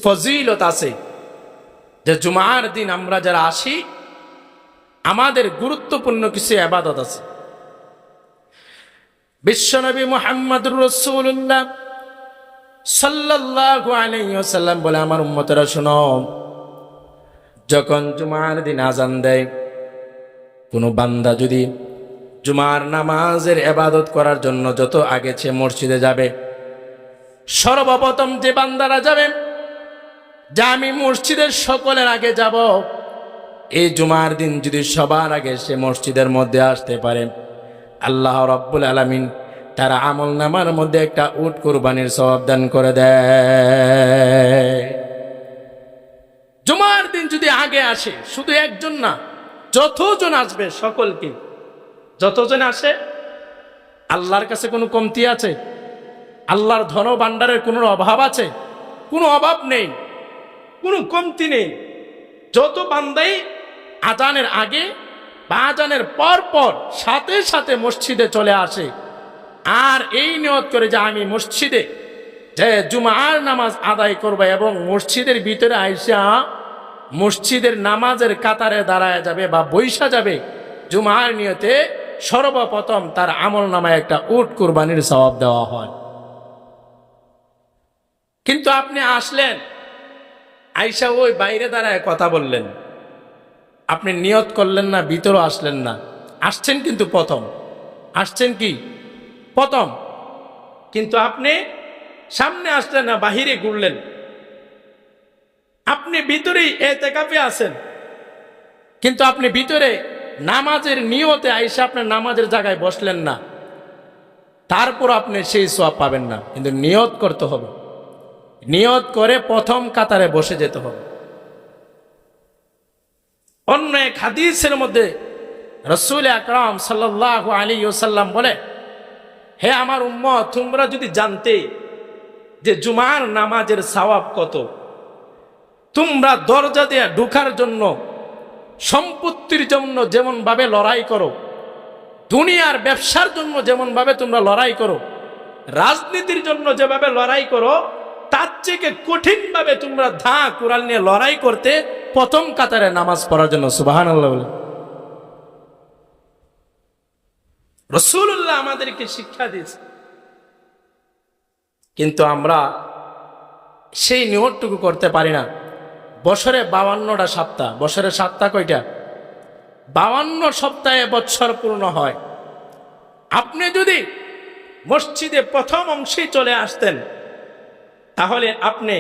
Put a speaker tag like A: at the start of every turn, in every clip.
A: ফজিলত আছে যে জুমার দিন আমরা যারা আসি আমাদের গুরুত্বপূর্ণ কিছু ইবাদত আছে। বিশ্বনবী মুহাম্মদুর রাসূলুল্লাহ সাল্লাল্লাহু আলাইহি ওয়াসাল্লাম বলে, আমার উম্মতেরা শোনো, যখন জুমার দিন আজান দেয়, কোনো বান্দা যদি জুমার নামাজের ইবাদত করার জন্য যত আগে সে মসজিদে যাবে, সর্বপ্রথম যে বান্দারা যাবে যে আমি মসজিদের সকলের আগে যাব, এই জুমার দিন যদি সবার আগে সে মসজিদের মধ্যে আসতে পারে, আল্লাহ রাব্বুল আলামিন তার আমল নামার মধ্যে একটা উট কুরবানির সওয়াব দান করে দেয়। জুমার দিন যদি আগে আসে, শুধু একজন না, যতজন আসবে সকলকে, যতজন আসে, আল্লাহর কাছে কোনো কমতি আছে? আল্লাহর ধন ভাণ্ডারের কোনো অভাব আছে? কোনো অভাব নেই, কোনো কমতি নেই। যত বান্দাই আজানের আগে বা আজানের পর পর সাথে সাথে মসজিদে চলে আসে আর এই নিয়ত করে যে আমি মসজিদে যে জুমার নামাজ আদায় করব এবং মসজিদের ভিতরে আইসা মসজিদের নামাজের কাতারে দাঁড়ায় যাবে বা বৈশা যাবে, জুমার নিয়তে সর্বপ্রথম তার আমল নামায় একটা উট কুরবানির সওয়াব দেওয়া হয়। কিন্তু আপনি আসলেন, আইসা ওই বাইরে দাঁড়ায় কথা বললেন, আপনি নিয়ত করলেন না, ভিতরে আসলেন না। আসছেন কিন্তু প্রথম, আসছেন কি প্রথম, কিন্তু আপনি সামনে আসলেন না, বাহিরে ঘুরলেন। আপনি ভিতরেই ইতিকাফে আছেন, কিন্তু আপনি ভিতরে নামাজের নিয়তে আইসা আপনার নামাজের জায়গায় বসলেন না, তারপর আপনি সেই সওয়াব পাবেন না। কিন্তু নিয়ত করতে হবে, নিয়ত করে প্রথম কাতারে বসে যেতে হবে। অন্য এক হাদিসের মধ্যে রাসূল আকরাম সাল্লাল্লাহু আলাইহি ওয়াসাল্লাম বলে, হে আমার উম্মত, তোমরা যদি জানতে যে জুমার নামাজের সওয়াব কত, তোমরা দরজা দিয়ে ঢোকার জন্য সম্পত্তির জন্য যেমন ভাবে লড়াই করো, দুনিয়ার ব্যবসার জন্য যেমন ভাবে তোমরা লড়াই করো, রাজনীতির জন্য যেভাবে লড়াই করো, তার থেকে কঠিন ভাবে তোমরা কুরআন নিয়ে লড়াই করতে প্রথম কাতারে নামাজ পড়ার জন্য। সুবহানাল্লাহ বলে রাসূলুল্লাহ আমাদেরকে শিক্ষা দিয়েছে। কিন্তু আমরা সেই নিয়তটুকু করতে পারি না। বছরে 52টা সপ্তাহ, বছরে সপ্তাহ কয়টা? 52 সপ্তাহে বছর পূর্ণ হয়। আপনি যদি মসজিদে প্রথম অংশেই চলে আসতেন, তাহলে আপনি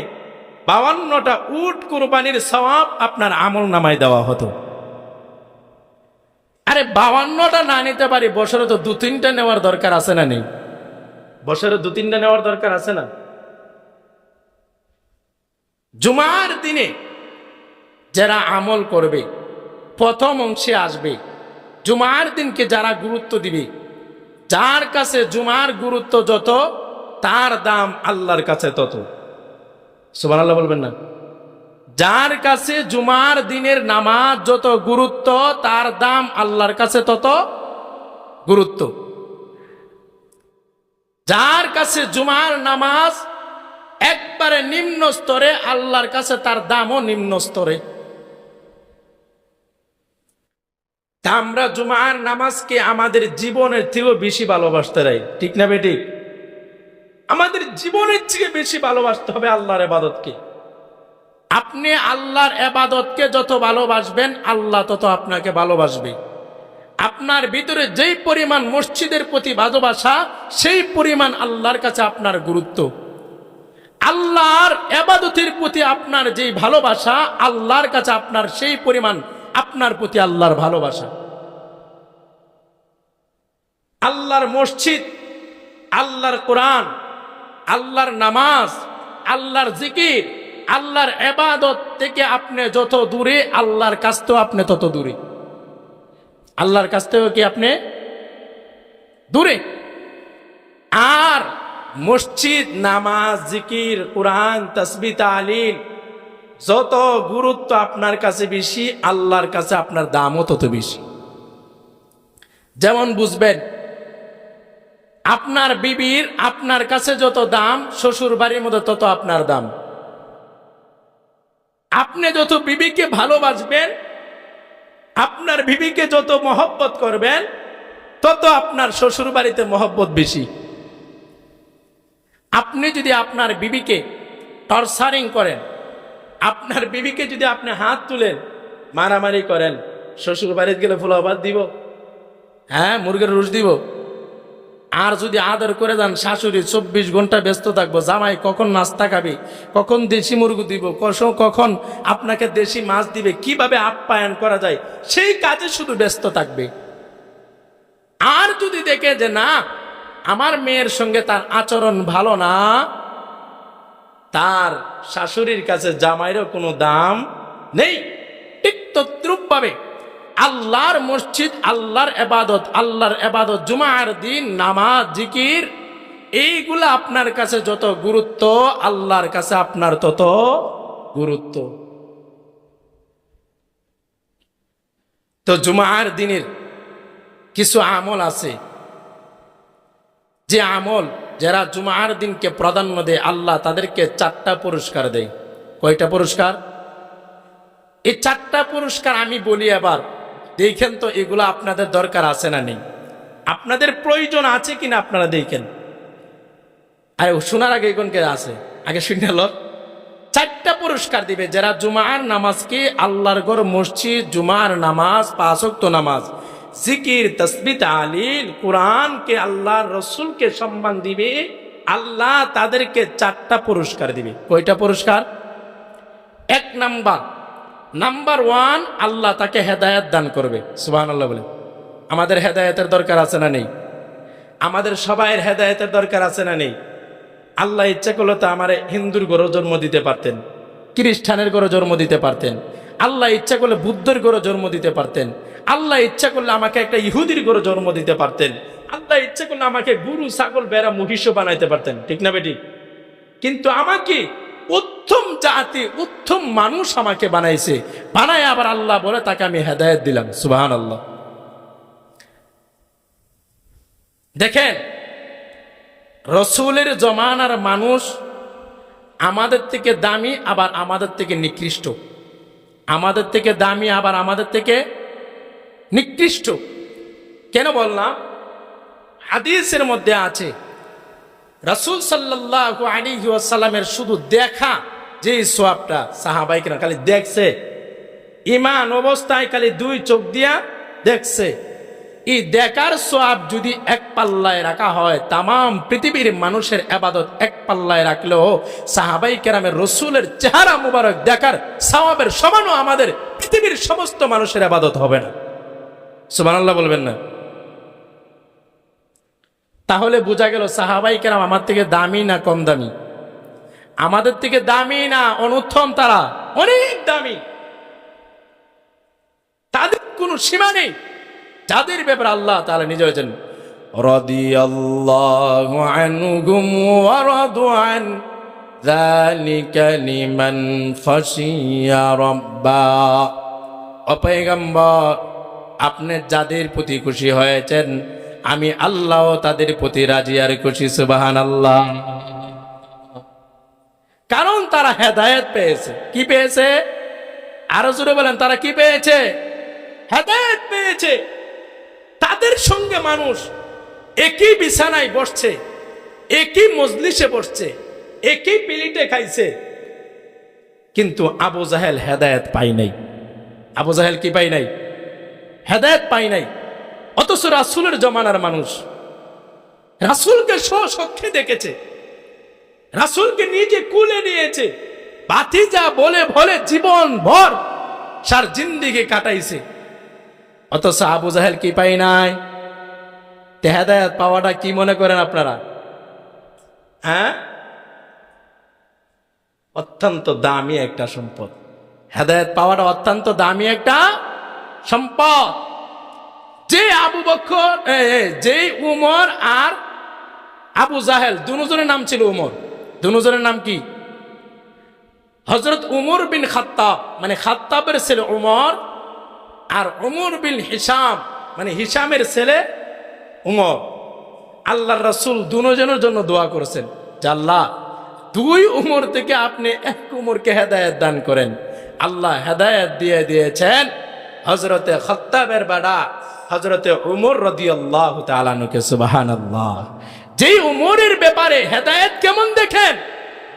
A: 52টা উট কুরবানির সওয়াব আপনার আমল নামায় দেওয়া হতো। আরে 52টা না নিতে পারি, বছরে তো 2-3টা নেওয়ার দরকার আছে না? নেই? বছরে 2-3টা নেওয়ার দরকার আছে না? জুমার দিনে যারা আমল করবে, প্রথম অংশে আসবে, জুমার দিনকে যারা গুরুত্ব দিবে, যার কাছে জুমার গুরুত্ব যত, তার দাম আল্লাহর কাছে তত। সুবহানাল্লাহ বলবেন না? যার কাছে জুমার দিনের নামাজ যত গুরুত্ব, তার দাম আল্লাহর কাছে তত গুরুত্ব। যার কাছে জুমার নামাজ একবারে নিম্ন স্তরে, আল্লাহর কাছে তার দামও নিম্ন স্তরে। তা আমরা জুমার নামাজকে আমাদের জীবনের থেকেও বেশি ভালোবাসতে চাই, ঠিক না বেঠিক? আমাদের জীবনের থেকে বেশি ভালোবাসতে হবে আল্লাহর ইবাদতকে। আপনি আল্লাহর ইবাদতকে যত ভালোবাসবেন, আল্লাহ তত আপনাকে ভালোবাসবে। আপনার ভিতরে যেই পরিমাণ মসজিদের প্রতি ভালোবাসা, সেই পরিমাণ আল্লাহর কাছে আপনার গুরুত্ব। আল্লাহর ইবাদতের প্রতি আপনার যেই ভালোবাসা, আল্লাহর কাছে আপনার সেই পরিমাণ আপনার প্রতি আল্লাহর ভালোবাসা। আল্লাহর মসজিদ, আল্লাহর কোরআন, আল্লাহর নামাজ, আল্লাহর জিকির, আল্লাহর ইবাদত থেকে আপনি যত দূরে, আল্লাহর কাছ থেকেও আপনি তত দূরে। আল্লাহর কাছ থেকেও কি আপনি দূরে? আর মসজিদ, নামাজ, জিকির, কোরআন, তাসবিহ, তাহলিল যত গুরুত্ব আপনার কাছে বেশি, আল্লাহর কাছে আপনার দামও তত বেশি। যেমন বুঝবেন, আপনার বিবির আপনার কাছে যত দাম, শ্বশুর বাড়ির মধ্যে তত আপনার দাম। আপনি যত বিবিকে ভালোবাসবেন, আপনার বিবিকে যত মহব্বত করবেন, তত আপনার শ্বশুর বাড়িতে মহব্বত বেশি। আপনি যদি আপনার বিবিকে টর্চারিং করেন, আপনার বিবিকে যদি আপনি হাত তুলেন, মারামারি করেন, শ্বশুর বাড়িতে গেলে ফুলাবাদ দিব, হ্যাঁ, মুরগের রুশ দিব। আর যদি আদর করে যান, শাশুড়ি 24 ঘন্টা ব্যস্ত থাকবো, জামাই কখন নাস্তা খাবে, কখন দেশি মুরগি দিব, কখন আপনাকে দেশি মাছ দিবে, কিভাবে আপ্যায়ন করা যায়, সেই কাজে শুধু ব্যস্ত থাকবে। আর যদি দেখে যে না, আমার মেয়ের সঙ্গে তার আচরণ ভালো না, তার শাশুড়ির কাছে জামাইরও কোনো দাম নেই। ঠিক তদ্রূপ ভাবে আল্লাহর মসজিদ, আল্লাহর এবাদত, জুমার দিন নামাজ, জিকির, এইগুলা আপনার কাছে যত গুরুত্ব, আল্লাহর কাছে আপনার তত গুরুত্ব। তো জুমার দিনের কিছু আমল আছে, যে আমল যারা জুমার দিনকে প্রাধান্য দেয়, আল্লাহ তাদেরকে 4টা পুরস্কার দেয়। কয়টা পুরস্কার? এই 4টা পুরস্কার আমি বলি, আবার দেখেন তো এগুলো আপনাদের দরকার আছে না নেই, আপনাদের প্রয়োজন আছে কিনা আপনারা দেখেন। আর শোনার আগে এগুনকে আছে, আগে শুনে লো। 4টা পুরস্কার দিবে যারা জুমার নামাজকে, আল্লাহর ঘর মসজিদ, জুমার নামাজ, 5 ওয়াক্ত নামাজ, জিকির, তাসবিহ, তাহলিল, কোরআনকে, আল্লাহর রসুলকে সম্মান দিবে, আল্লাহ তাদেরকে 4টা পুরস্কার দিবে। কয়টা পুরস্কার? 1 নাম্বার 1, আল্লাহ তাকে হেদায়েত দান করবে। সুবহানাল্লাহ বলে। আমাদের হেদায়েতের দরকার আছে না নেই? আমাদের সবাইয়ের হেদায়েতের দরকার আছে না নেই? আল্লাহ ইচ্ছা করলে তো আমার হিন্দুর ঘরে জন্ম দিতে পারতেন, খ্রিস্টানের ঘরে জন্ম দিতে পারতেন, আল্লাহ ইচ্ছা করলে বুদ্ধের ঘরে জন্ম দিতে পারতেন, আল্লাহ ইচ্ছা করলে আমাকে একটা ইহুদির ঘরে জন্ম দিতে পারতেন, আল্লাহ ইচ্ছা করলে আমাকে গরু, ছাগল, বেড়া, মহিষও বানাইতে পারতেন। ঠিক না বেটি? কিন্তু আমাকে উত্তম জাতি, উত্তম মানুষ আমাকে বানাইছে, বানায় আবার আল্লাহ বলে তাকে আমি হেদায়েত দিলাম। সুবহানাল্লাহ। দেখেন, রসুলের জমানার মানুষ আমাদের থেকে দামি, আবার আমাদের থেকে নিকৃষ্ট, আমাদের থেকে দামি, আবার আমাদের থেকে নিকৃষ্ট। কেন বললাম? হাদিসের মধ্যে আছে, রাসূল সাল্লাল্লাহু আলাইহি ওয়াসাল্লামের শুধু দেখা যে সওয়াবটা, সাহাবায়ে কেরাম খালি দেখছে, ঈমান অবস্থায় খালি 2 চোখ দিয়া দেখছে, এই দেখার সওয়াব যদি 1 পাল্লায় রাখা হয়, তামাম পৃথিবীর মানুষের ইবাদত 1 পাল্লায় রাখলেও সাহাবায়ে কেরামের রসুলের চেহারা মুবারক দেখার সওয়াবের সমানও আমাদের পৃথিবীর সমস্ত মানুষের ইবাদত হবে না। সুবহানাল্লাহ বলবেন না? তাহলে বোঝা গেল সাহাবায়ে কেরাম আমার থেকে দামি না কম দামি? আমাদের থেকে দামি না অনুত্তম? তারা অনেক দামি, তাদের কোনো সীমা নেই, যাদের ব্যাপারে আল্লাহ তাআলা নিজে বলেছেন, রাদিয়াল্লাহু আনহুম ওয়া রাদু আন, যালিকা লিমান খাশিয়া রাব্বা। ও পয়গম্বর, আপনি যাদের প্রতি খুশি হয়েছেন, আমি আল্লাহ তাদের প্রতি রাজি আর খুশি। সুবহানাল্লাহ। কারণ তারা হেদায়েত পেয়েছে। কি পেয়েছে? আরো জোরে বলেন, তারা কি পেয়েছে? হেদায়েত পেয়েছে। তাদের সঙ্গে মানুষ একই বিছানায় বসছে, একই মজলিসে বসছে, একই প্লেটে খাইছে, কিন্তু আবু জাহেল হেদায়েত পাই নাই। আবু জাহেল কি পাই নাই? হেদায়েত পাই নাই। অথচ রাসূলের জমানার মানুষ রাসূলকে স্বচক্ষে দেখেছে, রাসূলকে নিজে কুলে নিয়েছে, ভাতিজা বলে বলে জীবন ভর সার জিন্দেগি কাটাইছে। অথচ আবু জাহেল কি পাই নাই? হেদায়েত পাওয়াটা কি মনে করেন আপনারা? হ্যাঁ, অত্যন্ত দামি একটা সম্পদ। হেদায়েত পাওয়াটা অত্যন্ত দামি একটা সম্পদ। যে আবু বকর, যে উমর আর আবু জাহেল, দুজনের নাম ছিল উমর। দুজনের নাম কি? হযরত উমর বিন খাত্তাব, মানে খাত্তাবের ছেলে উমর, আর উমর বিন হিসাম, মানে হিসামের ছেলে উমর। আল্লাহর রাসূল দুজনের জন্য দোয়া করেছেন যে আল্লাহ, 2 উমর থেকে আপনি 1 উমরকে হেদায়েত দান করেন, আল্লাহ হেদায়েত দিয়ে দিয়েছেন হযরতে খাত্তাবের বাড়া হযরতে উমর রাদিয়াল্লাহু তাআলা আনহুকে। সুবহানাল্লাহ। যেই উমরের ব্যাপারে হেদায়েত কেমন দেখেন,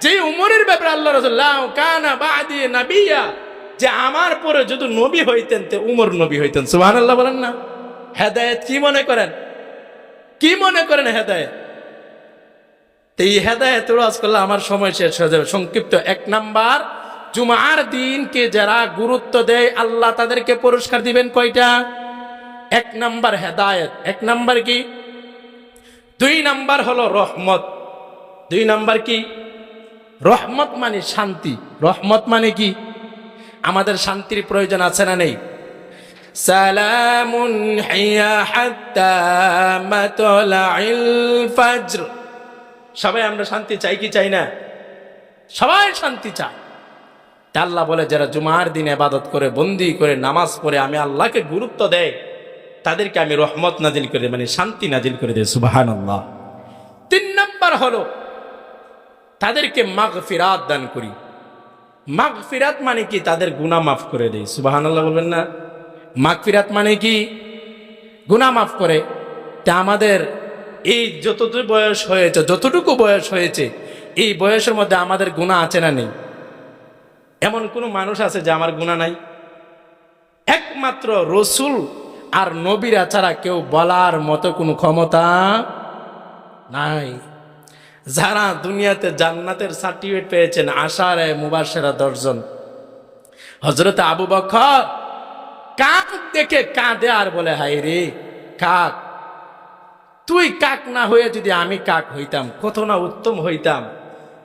A: যেই উমরের ব্যাপারে আল্লাহ রাসূলুল্লাহ কানা বাদি নবিয়্যা, যে আমার পরে যদি নবী হইতেন তে উমর নবী হইতেন। সুবহানাল্লাহ বলেন না। হেদায়েত কি মনে করেন, কি মনে করেন হেদায়েত? এই হেদায়েত ওয়াজ করলে আমার সময় শেষ হয়ে যাবে। সংক্ষিপ্ত এক নাম্বার, জুমার দিনকে যারা গুরুত্ব দেয় আল্লাহ তাদেরকে পুরস্কার দিবেন কয়টা? এক নাম্বার হেদায়েত। এক নাম্বার কি? দুই নাম্বার হলো রহমত। দুই নাম্বার কি? রহমত মানে শান্তি। রহমত মানে কি? আমাদের শান্তির প্রয়োজন আছে না নেই? সালামুন হিয়া হাত্তা মাতলাইল ফজর। সবাই আমরা শান্তি চাই কি চাই না? সবাই শান্তি চায়। তা আল্লাহ বলে যারা জুমার দিন ইবাদত করে, বন্দি করে, নামাজ পড়ে আমি আল্লাহকে গুরুত্ব দেয়, তাদেরকে আমি রহমত নাজিল করে দেই, মানে শান্তি নাজিল করে দেই। সুবহানাল্লাহ। তিন নাম্বার হলো তাদেরকে মাগফিরাত দান করি। মাগফিরাত মানে কি? তাদের গুনাহ মাফ করে দেই। সুবহানাল্লাহ বলবেন না? মাগফিরাত মানে কি? গুনাহ মাফ করে। তা আমাদের এই যতটুকু বয়স হয়েছে, যতটুকু বয়স হয়েছে, এই বয়সের মধ্যে আমাদের গুনাহ আছে না নেই? এমন কোন মানুষ আছে যে আমার গুনাহ নাই? একমাত্র রসুল আর নবীরা ছাড়া কেউ বলার মতো কোনো ক্ষমতা নাই। যারা দুনিয়াতে জান্নাতের সার্টিফিকেট পেয়েছেন, আশারে মুবাশশিরা 10 জন। হযরত আবু বকর কাক দেখে কাঁদে আর বলে, হায় রে কাক, তুই কাক না হয়ে যদি আমি কাক হইতাম কত না উত্তম হইতাম।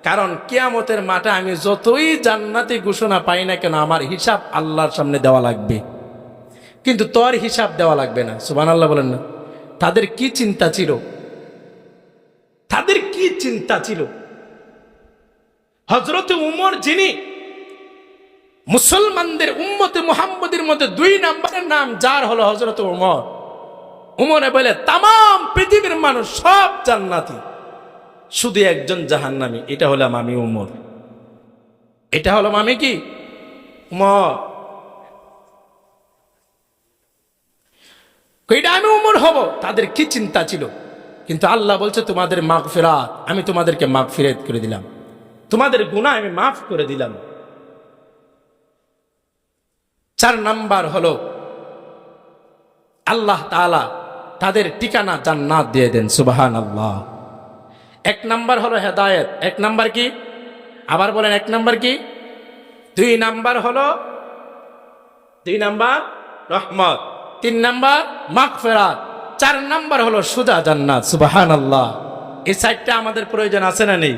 A: কারণ কিয়ামতের মাঠে আমি যতই জান্নাতি ঘোষণা পাই না কেন, আমার হিসাব আল্লাহর সামনে দেওয়া লাগবে, কিন্তু তোর হিসাব দেওয়া লাগবে না। সুবহানাল্লাহ বলেন না? তাদের কি চিন্তা ছিল, তাদের কি চিন্তা ছিল। হযরত উমর, যিনি মুসলমানদের উম্মতে মুহাম্মদের মধ্যে 2 নম্বরের নাম যার হলো হযরত উমর। উমরে বলে তাম পৃথিবীর মানুষ সব জান্নাতি, শুধু একজন জাহান্নামী, এটা হলাম আমি উমর। এটা হলাম আমি কি? উমর। এটা আমি উমর হব। তাদের কি চিন্তা ছিল। কিন্তু আল্লাহ বলছে তোমাদের মাগফিরাত, আমি তোমাদেরকে মাগফিরাত করে দিলাম, তোমাদের গুনাহ আমি মাফ করে দিলাম। 4 নাম্বার হলো আল্লাহ তাআলা তাদের ঠিকানা জান্নাত দিয়ে দেন। সুবহানাল্লাহ। 1 নাম্বার হলো হেদায়েত। 1 নাম্বার কি? আবার বলেন, 1 নাম্বার কি? 2 নাম্বার হলো, 2 নাম্বার রহমত, 3 নাম্বার মাগফিরাত, 4 নাম্বার হলো সুজা জান্নাত। সুবহানাল্লাহ। এই 4টা আমাদের প্রয়োজন আছে না নেই?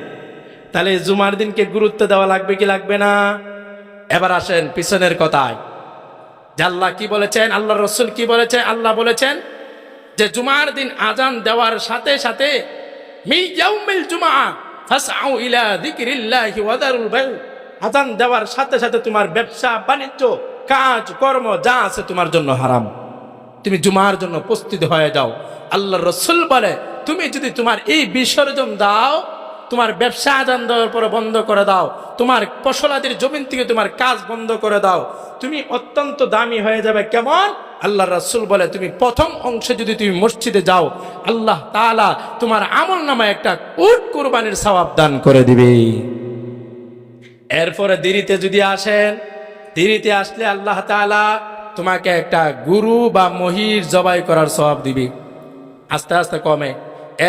A: তাহলে জুমার দিনকে গুরুত্ব দেওয়া লাগবে কি লাগবে না? এবার আসেন পিছনের কথায়। যে আল্লাহ কি বলেছেন, আল্লাহ রসুল কি বলেছেন? আল্লাহ বলেছেন যে জুমার দিন আজান দেওয়ার সাথে সাথে মি ইয়াউমিল জুমআ ফাসআউ ইলা যিকরিল্লাহি ওয়া দারুল বাই। আজান দেওয়ার সাথে সাথে তোমার ব্যবসা বাণিজ্য কাজ কর্ম যা আছে তোমার জন্য হারাম। তুমি জুমার জন্য প্রস্তুতি হয়ে যাও। আল্লাহ রসুল বলে তুমি যদি তোমার এই বিসর্জন দাও, তোমার ব্যবসা আজান দেওয়ার পরে বন্ধ করে দাও, তোমার ফসলাদির জমিন থেকে তোমার কাজ বন্ধ করে দাও, তুমি অত্যন্ত দামি হয়ে যাবে। কেমন? আল্লাহ রাসূল বলে তুমি প্রথম অংশে যদি তুমি মসজিদে যাও, আল্লাহ তাআলা তোমার আমল নামায় একটা উট কুরবানির সওয়াব দান করে দিবে। এরপরে দেরিতে যদি আসেন, দেরিতে আসলে আল্লাহ তাআলা তোমাকে একটা গরু বা মহিষ জবাই করার সওয়াব দিবে, আস্তে আস্তে কমে।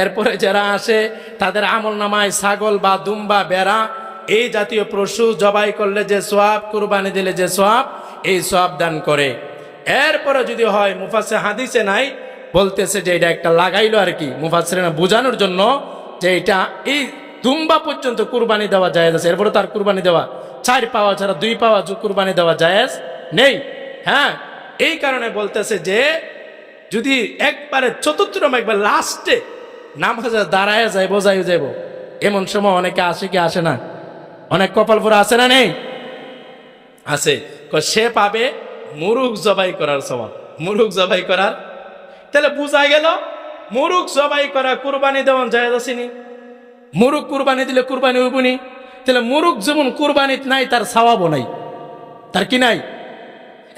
A: এরপরে যারা আসে তাদের আমল নামায় ছাগল বা দুম্বা বেড়া এই জাতীয় পশু জবাই করলে যে সওয়াব, কুরবানি দিলে যে সওয়াব, এই সওয়াব দান করে। এরপরে যদি হয়, মুফাসসির হাদিসে নাই, বলতেছে যে এটা একটা লাগাইলো আর কি, মুফাসসিররা বোঝানোর জন্য যে এটা এই দুম্বা পর্যন্ত কুরবানি দেওয়া জায়েজ আছে। এরপরে তার কুরবানি দেওয়া 4 পাওয়া ছাড়া 2 পাওয়া কুরবানি দেওয়া জায়েজ নেই। হ্যাঁ, এই কারণে বলতেছে যে যদি একবারে চতুর্থম একবার লাস্টে নামাজে দাঁড়ায় যায়, বোঝাই যাব, এমন সময় অনেকে আসে কি আসে না? অনেক কপাল পুরা আছে না নেই? আছে। সে পাবে মুরুগ জবাই করার সওয়াব। মুরুগ জবাই করার, তাহলে বুঝা গেল মুরুগ জবাই করা কুরবানি দেওয়া জায়েজ আছে নি? মুরুগ কুরবানি দিলে কুরবানি হইব নি? তাহলে মুরুগ যেমন কুরবানিত নাই, তার সওয়াবও নাই। তার কি নাই?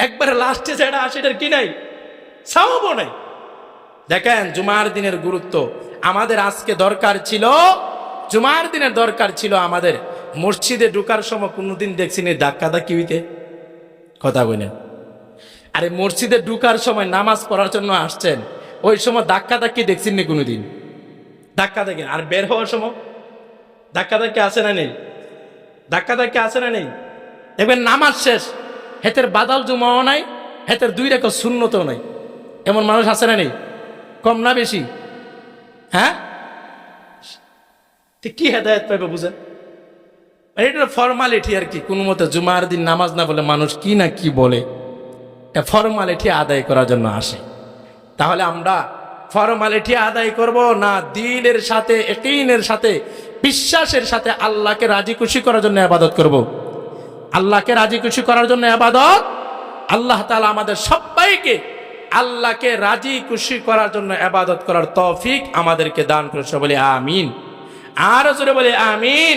A: একবারে লাস্টে যেটা আসে এটার কি নাই? সওয়াবও নাই। দেখেন জুমার দিনের গুরুত্ব। আমাদের আজকে দরকার ছিল, জুমার দিনের দরকার ছিল আমাদের মসজিদে ঢুকার সময় কোনোদিন দেখছি নি ধাক্কা ধাক্কি হইতে? কথা বলেন। আরে মসজিদে ঢুকার সময় নামাজ পড়ার জন্য আসছেন, ওই সময় ধাক্কা ধাক্কি দেখছেন নি কোনোদিন? ধাক্কা ধাক্কি। আর বের হওয়ার সময় ধাক্কা ধাক্কি আছে না নেই? ধাক্কা ধাক্কি আছে না নেই? দেখবেন নামাজ শেষ, হেতের বাদাল জুমাও নাই, হেতের 2 রাকাত সুন্নতও নাই। এমন মানুষ আছে না নেই? কম না বেশি? হ্যাঁ, কি হেদায়েত পাইবে বুঝেন? এটা ফর্মালিটি আর কি। কোনো মতে জুমার দিন নামাজ না বলে মানুষ কি না কি বলে, ফর্মালিটি আদায় করার জন্য আসে। তাহলে আমরা ফর্মালিটি আদায় করব না দিনের সাথে, ইয়াকিনের সাথে, বিশ্বাসের সাথে আল্লাহকে রাজি খুশি করার জন্য ইবাদত করব? আল্লাহকে রাজি খুশি করার জন্য ইবাদত। আল্লাহ তাআলা আমাদের সবাইকে আল্লাহকে রাজি খুশি করার জন্য ইবাদত করার তৌফিক আমাদেরকে দান করুন। বলি আমিন। আর জোরে বলি আমিন।